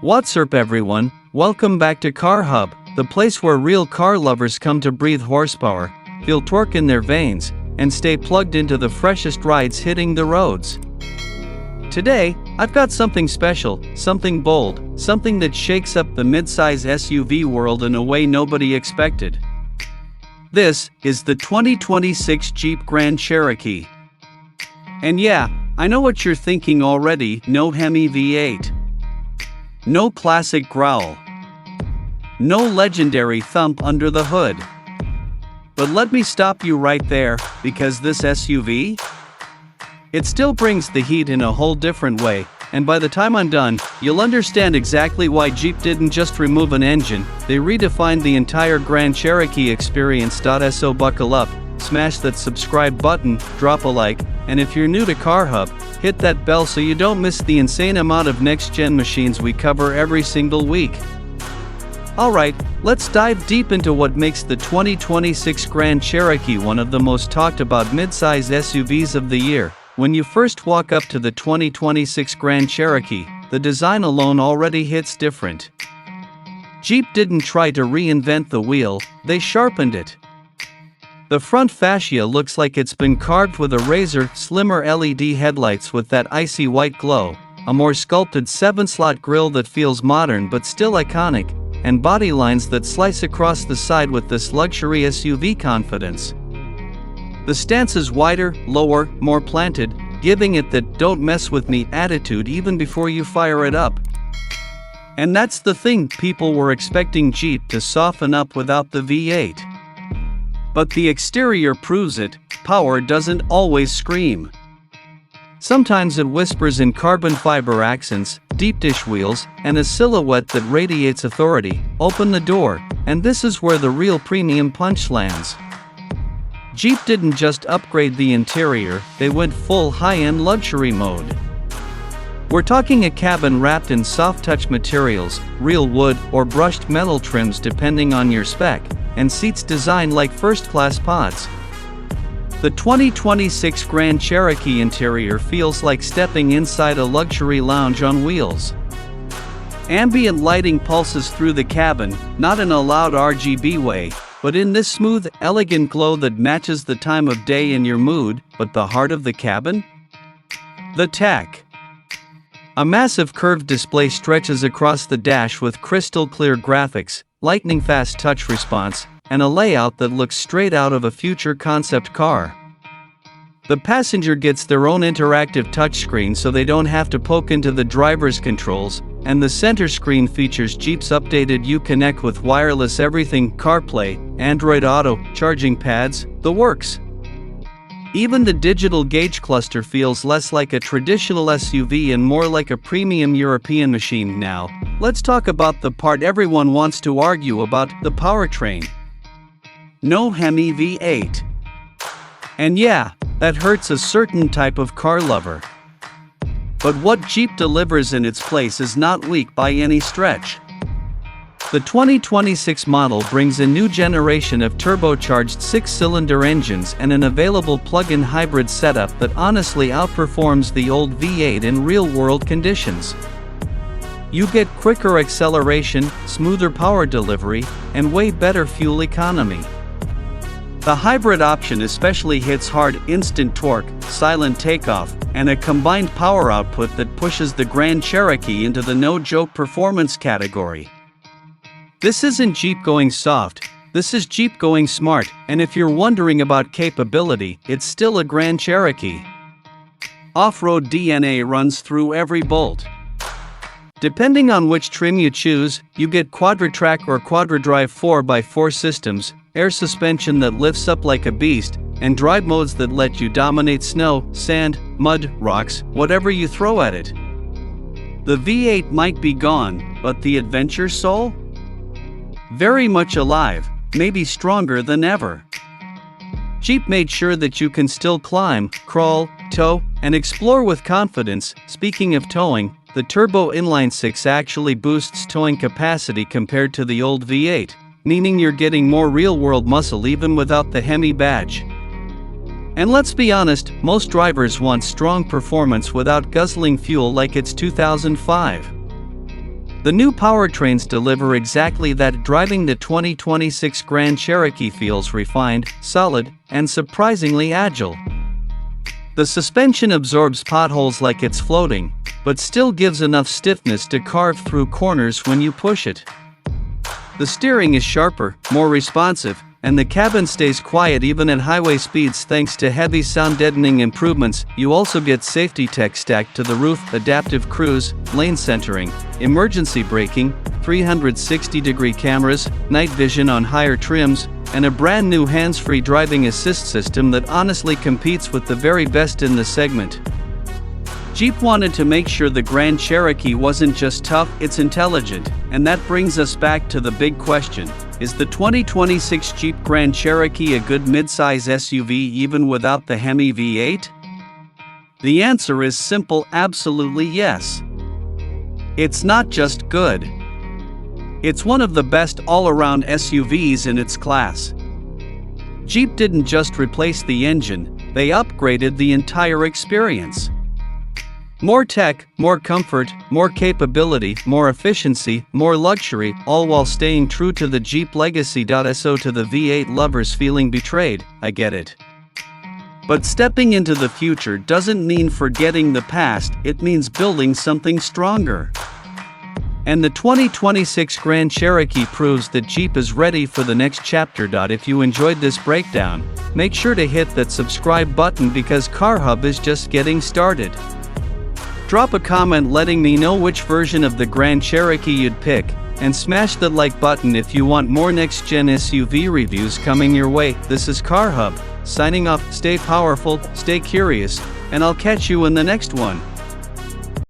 What's up everyone, welcome back to Car Hub, the place where real car lovers come to breathe horsepower, feel torque in their veins, and stay plugged into the freshest rides hitting the roads. Today, I've got something special, something bold, something that shakes up the midsize SUV world in a way nobody expected. This is the 2026 Jeep Grand Cherokee. And yeah, I know what you're thinking already, no HEMI V8. No classic growl. No legendary thump under the hood. But let me stop you right there, because this SUV? It still brings the heat in a whole different way, and by the time I'm done, you'll understand exactly why Jeep didn't just remove an engine, they redefined the entire Grand Cherokee experience. So buckle up, smash that subscribe button, drop a like, and if you're new to Car Hub, hit that bell so you don't miss the insane amount of next-gen machines we cover every single week. Alright, let's dive deep into what makes the 2026 Grand Cherokee one of the most talked about midsize SUVs of the year. When you first walk up to the 2026 Grand Cherokee, the design alone already hits different. Jeep didn't try to reinvent the wheel, they sharpened it. The front fascia looks like it's been carved with a razor, slimmer LED headlights with that icy white glow, a more sculpted 7-slot grille that feels modern but still iconic, and body lines that slice across the side with this luxury SUV confidence. The stance is wider, lower, more planted, giving it that "don't mess with me" attitude even before you fire it up. And that's the thing, people were expecting Jeep to soften up without the V8. But the exterior proves it, power doesn't always scream. Sometimes it whispers in carbon fiber accents, deep dish wheels, and a silhouette that radiates authority. Open the door, and this is where the real premium punch lands. Jeep didn't just upgrade the interior, they went full high-end luxury mode. We're talking a cabin wrapped in soft-touch materials, real wood or brushed metal trims depending on your spec, and seats designed like first-class pods. The 2026 Grand Cherokee interior feels like stepping inside a luxury lounge on wheels. Ambient lighting pulses through the cabin, not in a loud RGB way, but in this smooth, elegant glow that matches the time of day and your mood. But the heart of the cabin? The tech. A massive curved display stretches across the dash with crystal-clear graphics, lightning-fast touch response, and a layout that looks straight out of a future concept car. The passenger gets their own interactive touchscreen so they don't have to poke into the driver's controls, and the center screen features Jeep's updated Uconnect with wireless everything, CarPlay, Android Auto, charging pads, the works. Even the digital gauge cluster feels less like a traditional SUV and more like a premium European machine. Now, let's talk about the part everyone wants to argue about, the powertrain. No HEMI V8. And yeah, that hurts a certain type of car lover. But what Jeep delivers in its place is not weak by any stretch. The 2026 model brings a new generation of turbocharged 6-cylinder engines and an available plug-in hybrid setup that honestly outperforms the old V8 in real-world conditions. You get quicker acceleration, smoother power delivery, and way better fuel economy. The hybrid option especially hits hard: instant torque, silent takeoff, and a combined power output that pushes the Grand Cherokee into the no-joke performance category. This isn't Jeep going soft, this is Jeep going smart, and if you're wondering about capability, it's still a Grand Cherokee. Off-road DNA runs through every bolt. Depending on which trim you choose, you get QuadraTrack or QuadraDrive 4x4 systems, air suspension that lifts up like a beast, and drive modes that let you dominate snow, sand, mud, rocks, whatever you throw at it. The V8 might be gone, but the adventure soul? Very much alive, maybe stronger than ever. Jeep made sure that you can still climb, crawl, tow, and explore with confidence. Speaking of towing, the turbo inline-6 actually boosts towing capacity compared to the old V8, meaning you're getting more real-world muscle even without the HEMI badge. And let's be honest, most drivers want strong performance without guzzling fuel like it's 2005. The new powertrains deliver exactly that. Driving the 2026 Grand Cherokee feels refined, solid, and surprisingly agile. The suspension absorbs potholes like it's floating, but still gives enough stiffness to carve through corners when you push it. The steering is sharper, more responsive, and the cabin stays quiet even at highway speeds thanks to heavy sound deadening improvements. You also get safety tech stacked to the roof: adaptive cruise, lane centering, emergency braking, 360-degree cameras, night vision on higher trims, and a brand new hands-free driving assist system that honestly competes with the very best in the segment. Jeep wanted to make sure the Grand Cherokee wasn't just tough, it's intelligent, and that brings us back to the big question: is the 2026 Jeep Grand Cherokee a good midsize SUV even without the HEMI V8? The answer is simple: absolutely yes. It's not just good. It's one of the best all-around SUVs in its class. Jeep didn't just replace the engine, they upgraded the entire experience. More tech, more comfort, more capability, more efficiency, more luxury, all while staying true to the Jeep legacy. So to the V8 lovers feeling betrayed, I get it. But stepping into the future doesn't mean forgetting the past, it means building something stronger. And the 2026 Grand Cherokee proves that Jeep is ready for the next chapter. If you enjoyed this breakdown, make sure to hit that subscribe button because Car Hub is just getting started. Drop a comment letting me know which version of the Grand Cherokee you'd pick, and smash the like button if you want more next-gen SUV reviews coming your way. This is Car Hub, signing off. Stay powerful, stay curious, and I'll catch you in the next one.